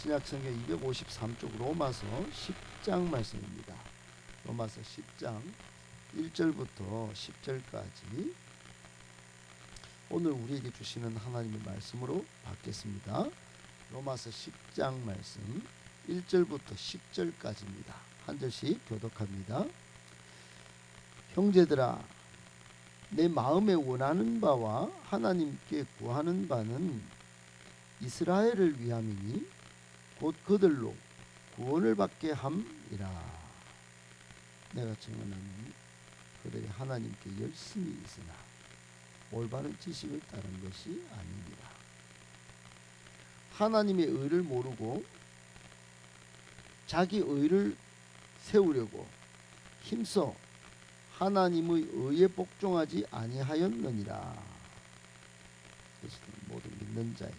신약성경 253쪽 로마서 10장 말씀입니다. 로마서 10장 1절부터 10절까지 오늘 우리에게 주시는 하나님의 말씀으로 받겠습니다. 로마서 10장 말씀 1절부터 10절까지입니다. 한 절씩 교독합니다. 형제들아, 내 마음에 원하는 바와 하나님께 구하는 바는 이스라엘을 위함이니 곧 그들로 구원을 받게 함이라. 내가 증언하니 그들이 하나님께 열심히 있으나 올바른 지식을 따른 것이 아니니라. 하나님의 의를 모르고 자기 의를 세우려고 힘써 하나님의 의에 복종하지 아니하였느니라. 그리스도 모든 믿는 자에게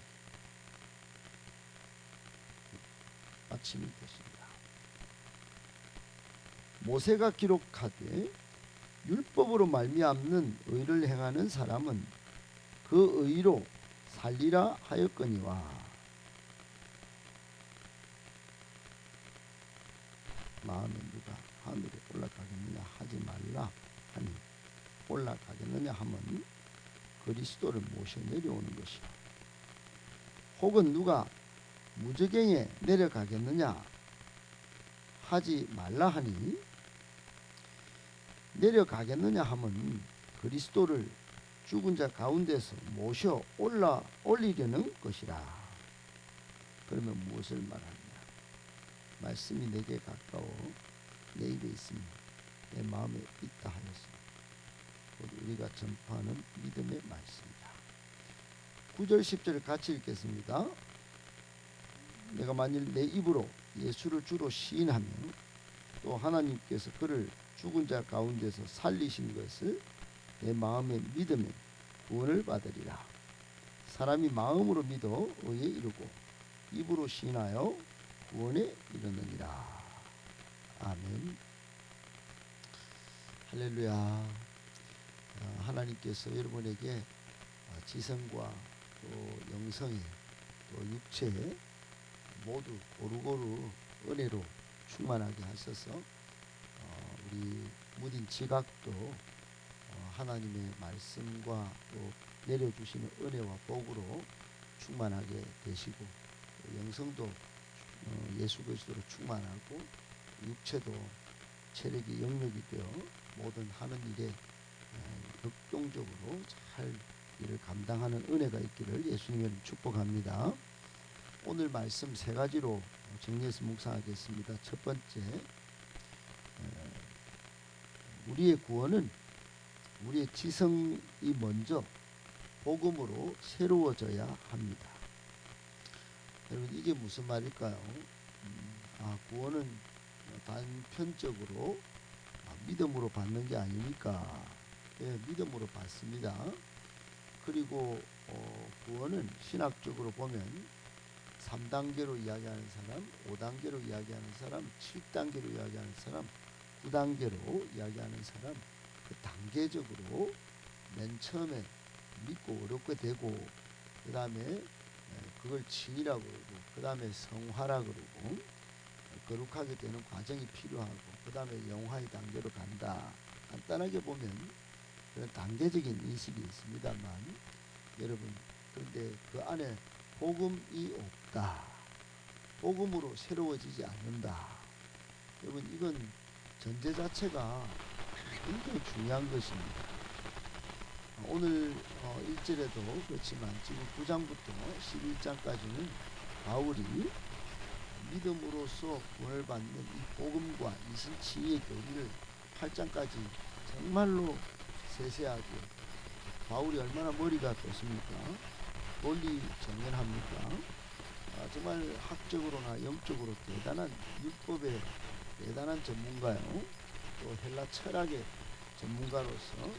마침이 되십니다. 모세가 기록하되 율법으로 말미암는 의를 행하는 사람은 그 의로 살리라 하였거니와 마음에 누가 하늘에 올라가겠느냐 하지 말라 하니 올라가겠느냐 하면 그리스도를 모셔 내려오는 것이요, 혹은 누가 무저갱에 내려가겠느냐 하지 말라 하니 내려가겠느냐 하면 그리스도를 죽은 자 가운데서 모셔 올리려는 것이라. 그러면 무엇을 말하느냐? 말씀이 내게 가까워 내 입에 있으며 내 마음에 있다 하였으니 곧 우리가 전파하는 믿음의 말씀이다. 9절 10절을 같이 읽겠습니다. 내가 만일 내 입으로 예수를 주로 시인하며 또 하나님께서 그를 죽은 자 가운데서 살리신 것을 내 마음에 믿으면 구원을 받으리라. 사람이 마음으로 믿어 의에 이르고 입으로 시인하여 구원에 이르느니라. 아멘. 할렐루야. 하나님께서 여러분에게 지성과 또 영성에 또 육체에 모두 고루고루 은혜로 충만하게 하셔서 우리 무딘 지각도 하나님의 말씀과 또 내려주시는 은혜와 복으로 충만하게 되시고 영성도 예수 그리스도로 충만하고 육체도 체력이 영력이 되어 모든 하는 일에 역동적으로 잘 일을 감당하는 은혜가 있기를 예수님을 축복합니다. 오늘 말씀 세 가지로 정리해서 묵상하겠습니다. 첫 번째, 우리의 구원은 우리의 지성이 먼저 복음으로 새로워져야 합니다. 여러분, 이게 무슨 말일까요? 구원은 단편적으로 믿음으로 받는 게 아니니까. 예, 믿음으로 받습니다. 그리고 구원은 신학적으로 보면 3단계로 이야기하는 사람, 5단계로 이야기하는 사람, 7단계로 이야기하는 사람, 9단계로 이야기하는 사람, 그 단계적으로 맨 처음에 믿고 어렵게 되고 그 다음에 그걸 칭이라고 그러고 그 다음에 성화라고 그러고 거룩하게 되는 과정이 필요하고 그 다음에 영화의 단계로 간다. 간단하게 보면 그런 단계적인 인식이 있습니다만 여러분, 그런데 그 안에 복음이 없다. 복음으로 새로워지지 않는다. 여러분, 이건 전제 자체가 굉장히 중요한 것입니다. 오늘 1절에도 그렇지만 지금 9장부터 11장까지는 바울이 믿음으로써 구원을 받는 이 복음과 이신치의 교리를 8장까지 정말로 세세하게, 바울이 얼마나 머리가 좋습니까? 논리 정연합니까? 정말 학적으로나 영적으로 대단한 율법의 대단한 전문가요. 또 헬라 철학의 전문가로서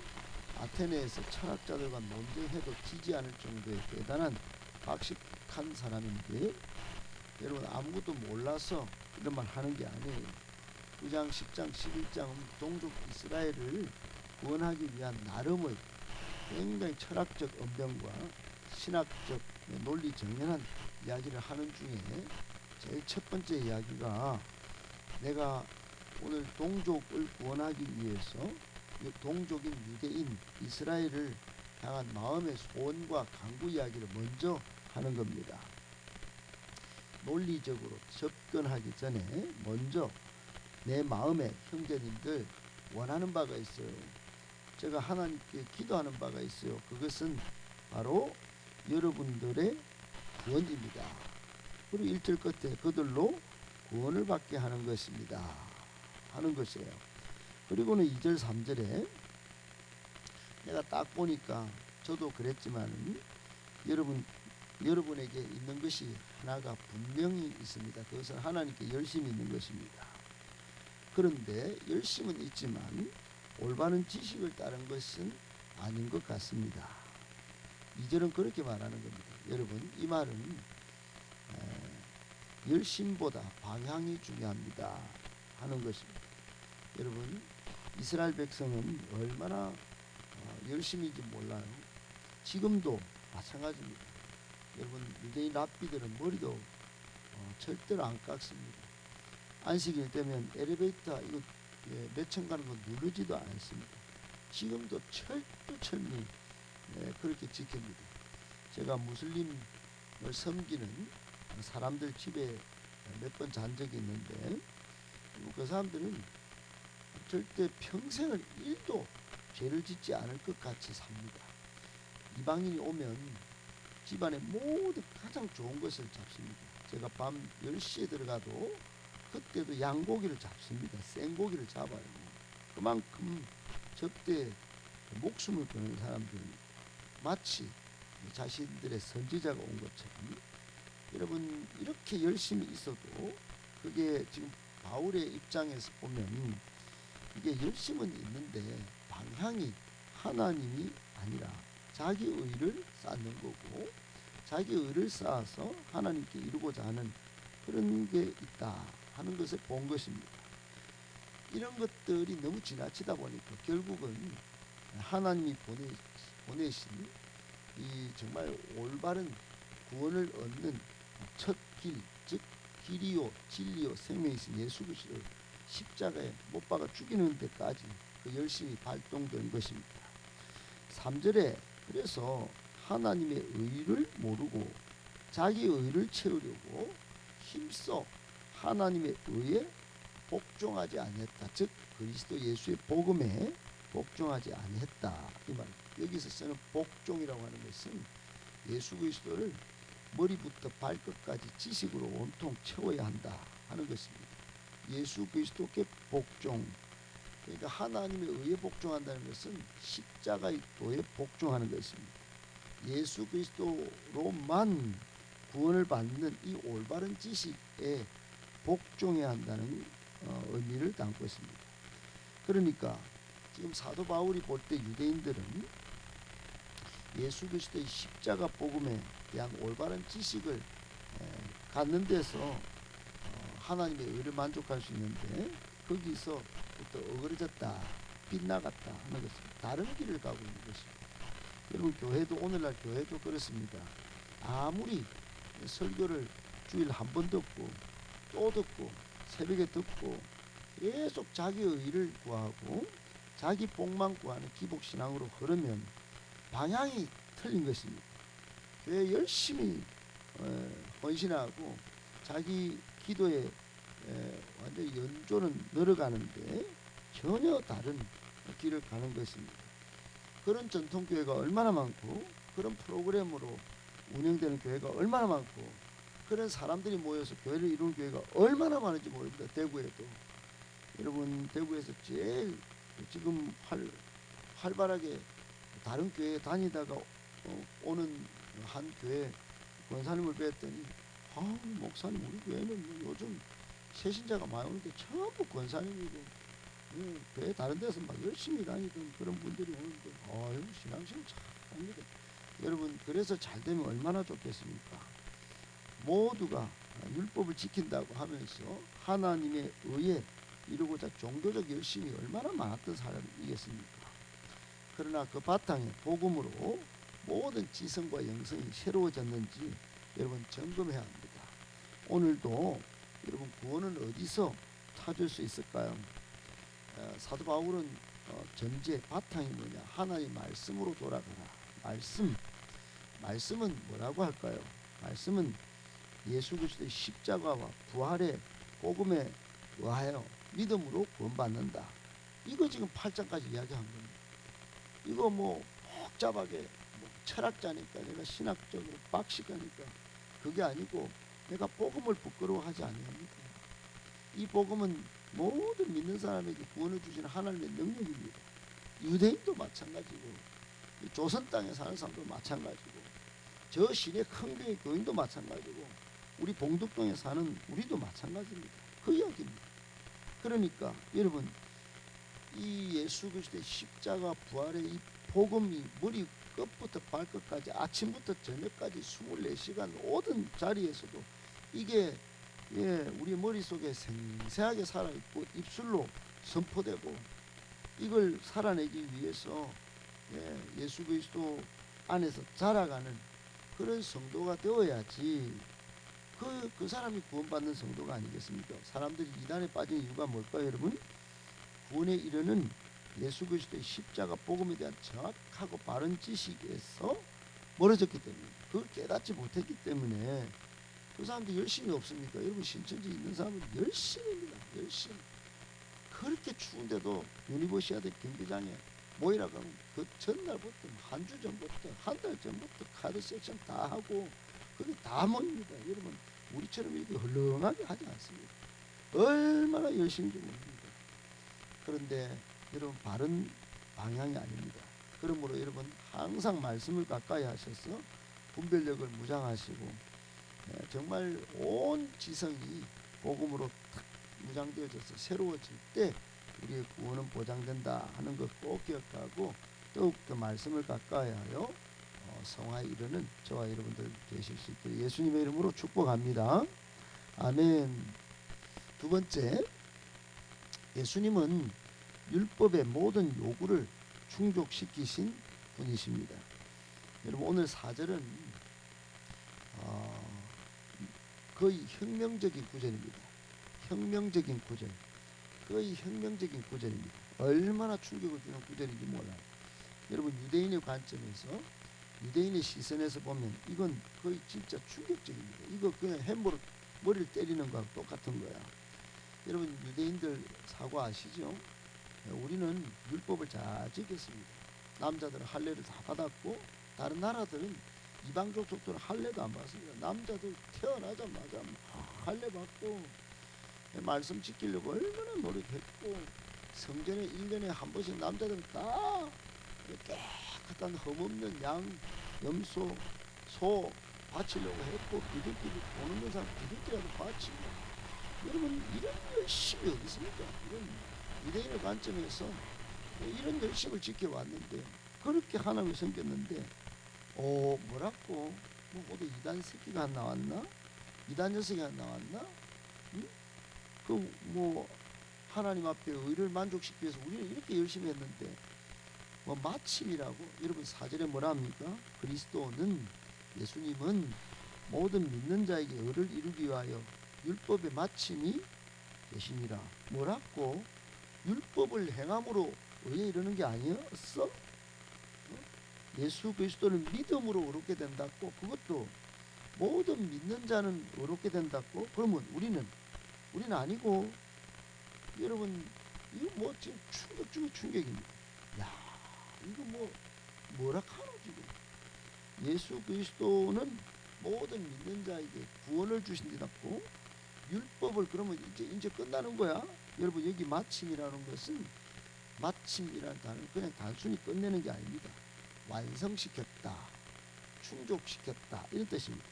아테네에서 철학자들과 논쟁해도 지지 않을 정도의 대단한 박식한 사람인데, 여러분, 아무것도 몰라서 이런 말 하는 게 아니에요. 9장, 10장, 11장은 동족 이스라엘을 구원하기 위한 나름의 굉장히 철학적 언변과 신학적 논리 정연한 이야기를 하는 중에 제일 첫 번째 이야기가 내가 오늘 동족을 구원하기 위해서 동족인 유대인 이스라엘을 향한 마음의 소원과 간구 이야기를 먼저 하는 겁니다. 논리적으로 접근하기 전에 먼저 내 마음에 형제님들 원하는 바가 있어요. 제가 하나님께 기도하는 바가 있어요. 그것은 바로 여러분들의 구원입니다. 그리고 1절 끝에 그들로 구원을 받게 하는 것입니다. 하는 것이에요. 그리고는 2절 3절에 내가 딱 보니까 저도 그랬지만 여러분에게 있는 것이 하나가 분명히 있습니다. 그것은 하나님께 열심히 있는 것입니다. 그런데 열심은 있지만 올바른 지식을 따른 것은 아닌 것 같습니다. 2절은 그렇게 말하는 겁니다. 여러분, 이 말은 열심보다 방향이 중요합니다 하는 것입니다. 여러분, 이스라엘 백성은 얼마나 열심인지 몰라요. 지금도 마찬가지입니다. 여러분, 유대인 랍비들은 머리도 절대로 안 깎습니다. 안식일 되면 엘리베이터 이거 몇층 가는 거 누르지도 않습니다. 지금도 철두철미 그렇게 지킵니다. 제가 무슬림을 섬기는 사람들 집에 몇 번 잔 적이 있는데 그 사람들은 절대 평생을 1도 죄를 짓지 않을 것 같이 삽니다. 이방인이 오면 집안에 모두 가장 좋은 것을 잡습니다. 제가 밤 10시에 들어가도 그때도 양고기를 잡습니다. 생고기를 잡아요. 그만큼 접대에 목숨을 거는 사람들입니다. 마치 자신들의 선지자가 온 것처럼. 여러분, 이렇게 열심히 있어도 그게 지금 바울의 입장에서 보면 이게 열심은 있는데 방향이 하나님이 아니라 자기 의를 쌓는 거고, 자기 의를 쌓아서 하나님께 이루고자 하는 그런 게 있다 하는 것을 본 것입니다. 이런 것들이 너무 지나치다 보니까 결국은 하나님이 보내신 이 정말 올바른 구원을 얻는 첫 길, 즉 길이요 진리요 생명이신 예수 그리스도를 십자가에 못 박아 죽이는 데까지 그 열심히 발동된 것입니다. 3절에 그래서 하나님의 의를 모르고 자기 의를 채우려고 힘써 하나님의 의에 복종하지 아니했다. 즉 그리스도 예수의 복음에 복종하지 아니했다. 이 말. 여기서 쓰는 복종이라고 하는 것은 예수 그리스도를 머리부터 발끝까지 지식으로 온통 채워야 한다 하는 것입니다. 예수 그리스도께 복종. 그러니까 하나님의 의에 복종한다는 것은 십자가의 도에 복종하는 것입니다. 예수 그리스도로만 구원을 받는 이 올바른 지식에 복종해야 한다는 의미를 담고 있습니다. 그러니까 지금 사도 바울이 볼 때 유대인들은 예수 그리스도의 십자가 복음에 대한 올바른 지식을 갖는 데서 하나님의 의를 만족할 수 있는데 거기서부터 어그러졌다, 빗나갔다 하는 것은 다른 길을 가고 있는 것입니다. 여러분, 교회도 오늘날 교회도 그렇습니다. 아무리 설교를 주일 한 번 듣고 또 듣고 새벽에 듣고 계속 자기 의를 구하고 자기 복만 구하는 기복신앙으로 흐르면 방향이 틀린 것입니다. 교회 열심히 헌신하고 자기 기도에 완전히 연조는 늘어가는데 전혀 다른 길을 가는 것입니다. 그런 전통교회가 얼마나 많고 그런 프로그램으로 운영되는 교회가 얼마나 많고 그런 사람들이 모여서 교회를 이루는 교회가 얼마나 많은지 모릅니다. 대구에도. 여러분, 대구에서 제일 지금 활발하게 다른 교회에 다니다가 오는 한 교회 권사님을 뵀더니 목사님, 우리 교회는 요즘 새신자가 많이 오는데 전부 권사님이고 교회 다른 데서 막 열심히 다니던 그런 분들이 오는데 신앙생활 잘합니다. 여러분, 그래서 잘 되면 얼마나 좋겠습니까? 모두가 율법을 지킨다고 하면서 하나님의 의에 이루고자 종교적 열심이 얼마나 많았던 사람이겠습니까? 그러나 그 바탕에 복음으로 모든 지성과 영성이 새로워졌는지 여러분 점검해야 합니다. 오늘도 여러분 구원은 어디서 찾을 수 있을까요? 사도 바울은 전제 바탕이 뭐냐? 하나님 말씀으로 돌아가라. 말씀은 뭐라고 할까요? 말씀은 예수 그리스도의 십자가와 부활의 복음에 의하여 믿음으로 구원받는다. 이거 지금 8장까지 이야기한 겁니다. 이거 뭐 복잡하게 뭐 철학자니까 내가 신학적으로 빡시하니까 그게 아니고 내가 복음을 부끄러워하지 아니합니다. 이 복음은 모든 믿는 사람에게 구원을 주시는 하나님의 능력입니다. 유대인도 마찬가지고 조선 땅에 사는 사람도 마찬가지고 저 시내 큰 교회 교인도 마찬가지고 우리 봉덕동에 사는 우리도 마찬가지입니다. 그 이야기입니다. 그러니까 여러분 이 예수 그리스도의 십자가 부활의 이 복음이 머리 끝부터 발끝까지 아침부터 저녁까지 24시간 모든 자리에서도 이게 우리 머릿속에 생생하게 살아있고 입술로 선포되고 이걸 살아내기 위해서 예수 그리스도 안에서 자라가는 그런 성도가 되어야지 그 사람이 구원받는 성도가 아니겠습니까? 사람들이 이단에 빠진 이유가 뭘까요, 여러분? 구원에 이르는 예수 그리스도의 십자가 복음에 대한 정확하고 바른 지식에서 멀어졌기 때문에 그걸 깨닫지 못했기 때문에 그 사람들 열심히 없습니까? 여러분 신천지 있는 사람은 열심입니다. 열심히. 그렇게 추운데도 유니버시아드 경기장에 모이라고 하면 그 전날부터 한 주 전부터 한 달 전부터 카드 섹션 다 하고 그게 다 모입니다. 여러분 우리처럼 이렇게 헐렁하게 하지 않습니다. 얼마나 열심히 좀 옵니다. 그런데 여러분 바른 방향이 아닙니다. 그러므로 여러분 항상 말씀을 가까이 하셔서 분별력을 무장하시고 정말 온 지성이 복음으로 탁 무장되어져서 새로워질 때 우리의 구원은 보장된다 하는 것 꼭 기억하고 더욱더 말씀을 가까이 하여 성화에 이르는 저와 여러분들 되실 수 있도록 예수님의 이름으로 축복합니다. 아멘. 두 번째, 예수님은 율법의 모든 요구를 충족시키신 분이십니다. 여러분 오늘 4절은 거의 혁명적인 구절입니다. 혁명적인 구절. 거의 혁명적인 구절입니다. 얼마나 충격을 주는 구절인지 몰라요. 여러분 유대인의 관점에서 유대인의 시선에서 보면 이건 거의 진짜 충격적입니다. 이거 그냥 햄버거 머리를 때리는 거하고 똑같은 거야. 여러분 유대인들 사고 아시죠? 우리는 율법을 잘 지켰습니다. 남자들은 할례를 다 받았고 다른 나라들은 이방 족속들은 할례도 안 받습니다. 남자들 태어나자마자 할례 받고 말씀 지키려고 얼마나 노력했고 성전에 1년에 한 번씩 남자들은 다 깨끗한 흠없는 양, 염소, 소 바치려고 했고 비둘기 보는 사람 비둘기라도 바치고 여러분 이런 열심이 어디 있습니까? 이런 유대인의 관점에서 이런 열심을 지켜왔는데 그렇게 하나님이 섬겼는데 뭐라고 뭐 어디 이단 새끼가 안 나왔나? 이단 녀석이 안 나왔나? 응? 그 뭐 하나님 앞에 의를 만족시키기 위해서 우리는 이렇게 열심히 했는데 뭐 마침이라고 여러분 4절에 뭐라 합니까? 그리스도는 예수님은 모든 믿는 자에게 의를 이루기 위하여 율법의 마침이 되시니라. 뭐라고? 율법을 행함으로 의에 이르는 게 아니었어? 예수 그리스도를 믿음으로 의롭게 된다고 그것도 모든 믿는 자는 의롭게 된다고 그러면 우리는 아니고 여러분 이거 뭐 지금 충격 중에 충격입니다. 야 이거 뭐라 카노 지금 예수 그리스도는 모든 믿는 자에게 구원을 주신다고 율법을 그러면 이제 끝나는 거야. 여러분 여기 마침이라는 것은 마침이라는 단어는 그냥 단순히 끝내는 게 아닙니다. 완성시켰다, 충족시켰다 이런 뜻입니다.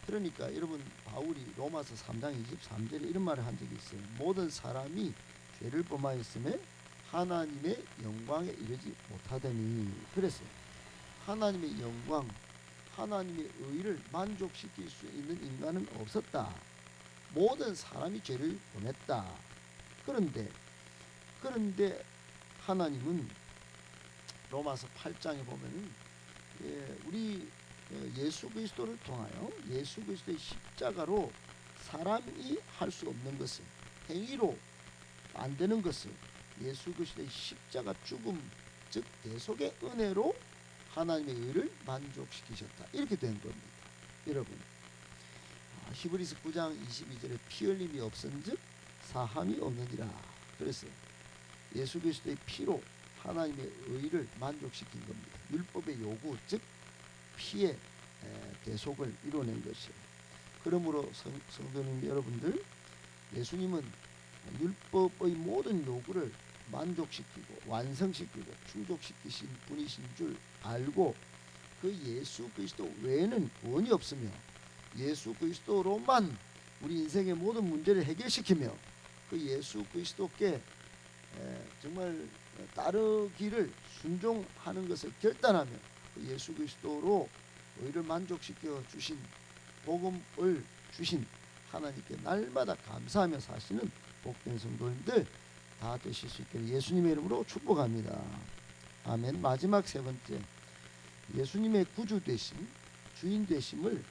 그러니까 여러분 바울이 로마서 3장 23절에 이런 말을 한 적이 있어요. 모든 사람이 죄를 범하였음에 하나님의 영광에 이르지 못하더니 그랬어요. 하나님의 영광, 하나님의 의를 만족시킬 수 있는 인간은 없었다. 모든 사람이 죄를 범했다. 그런데 하나님은 로마서 8장에 보면은 우리 예수 그리스도를 통하여 예수 그리스도의 십자가로 사람이 할 수 없는 것을, 행위로 안 되는 것을 예수 그리스도의 십자가 죽음, 즉 대속의 은혜로 하나님의 의를 만족시키셨다. 이렇게 된 겁니다. 여러분, 히브리서 9장 22절에 피 흘림이 없은즉 사함이 없느니라. 그래서 예수 그리스도의 피로 하나님의 의를 만족시킨 겁니다. 율법의 요구, 즉 피의 대속을 이뤄낸 것이에요. 그러므로 성도님 여러분들, 예수님은 율법의 모든 요구를 만족시키고 완성시키고 충족시키신 분이신 줄 알고, 그 예수 그리스도 외에는 구원이 없으며 예수 그리스도로만 우리 인생의 모든 문제를 해결시키며 그 예수 그리스도께 정말 따르기를 순종하는 것을 결단하며 그 예수 그리스도로 의를 만족시켜 주신 복음을 주신 하나님께 날마다 감사하며 사시는 복된 성도님들 다 되실 수 있기를 예수님의 이름으로 축복합니다. 아멘. 마지막 세 번째, 예수님의 구주 되심, 주인 되심을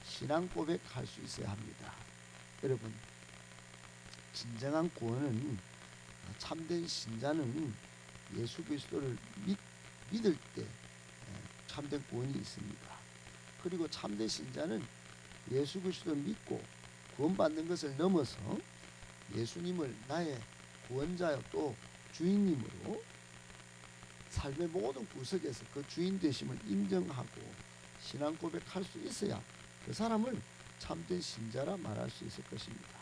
신앙 고백할 수 있어야 합니다. 여러분, 진정한 구원은, 참된 신자는 예수 그리스도를 믿을 때 참된 구원이 있습니다. 그리고 참된 신자는 예수 그리스도를 믿고 구원받는 것을 넘어서 예수님을 나의 구원자요 또 주인님으로 삶의 모든 구석에서 그 주인 되심을 인정하고 신앙 고백할 수 있어야 그 사람을 참된 신자라 말할 수 있을 것입니다.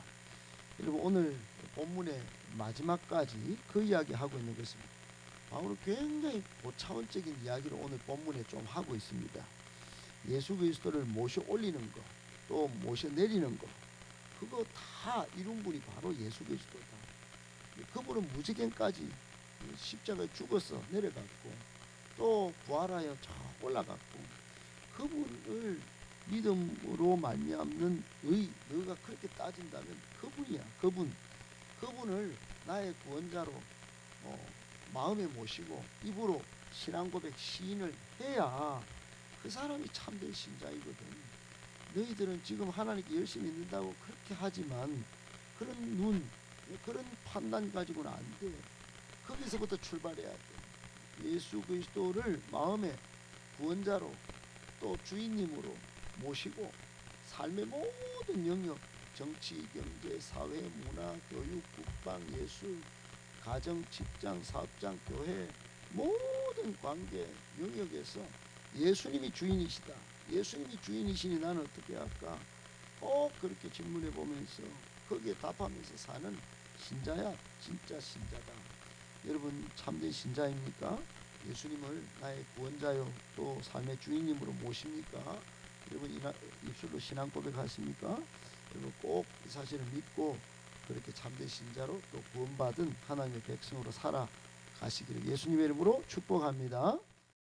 여러분, 오늘 본문의 마지막까지 그 이야기 하고 있는 것입니다. 바울은 굉장히 고차원적인 이야기를 오늘 본문에 좀 하고 있습니다. 예수 그리스도를 모셔 올리는 것, 또 모셔 내리는 것, 그거 다 이룬 분이 바로 예수 그리스도다. 그분은 무지개까지 십자가에 죽어서 내려갔고 또 부활하여 저 올라갔고, 그분을 믿음으로 말미암는 의, 너가 그렇게 따진다면 그분이야. 그분을 나의 구원자로 마음에 모시고 입으로 신앙 고백 시인을 해야 그 사람이 참된 신자이거든. 너희들은 지금 하나님께 열심히 믿는다고 그렇게 하지만 그런 눈, 그런 판단 가지고는 안 돼. 거기서부터 출발해야 돼. 예수 그리스도를 마음의 구원자로 또 주인님으로 모시고 삶의 모든 영역, 정치, 경제, 사회, 문화, 교육, 국방, 예술, 가정, 직장, 사업장, 교회, 모든 관계 영역에서 예수님이 주인이시다. 예수님이 주인이시니 나는 어떻게 할까? 꼭 그렇게 질문해 보면서 거기에 답하면서 사는 신자야, 진짜 신자다. 여러분, 참된 신자입니까? 예수님을 나의 구원자요 또 삶의 주인님으로 모십니까? 여러분, 입술로 신앙 고백하십니까? 여러분, 꼭 이 사실을 믿고 그렇게 참된 신자로 또 구원받은 하나님의 백성으로 살아가시기를 예수님의 이름으로 축복합니다.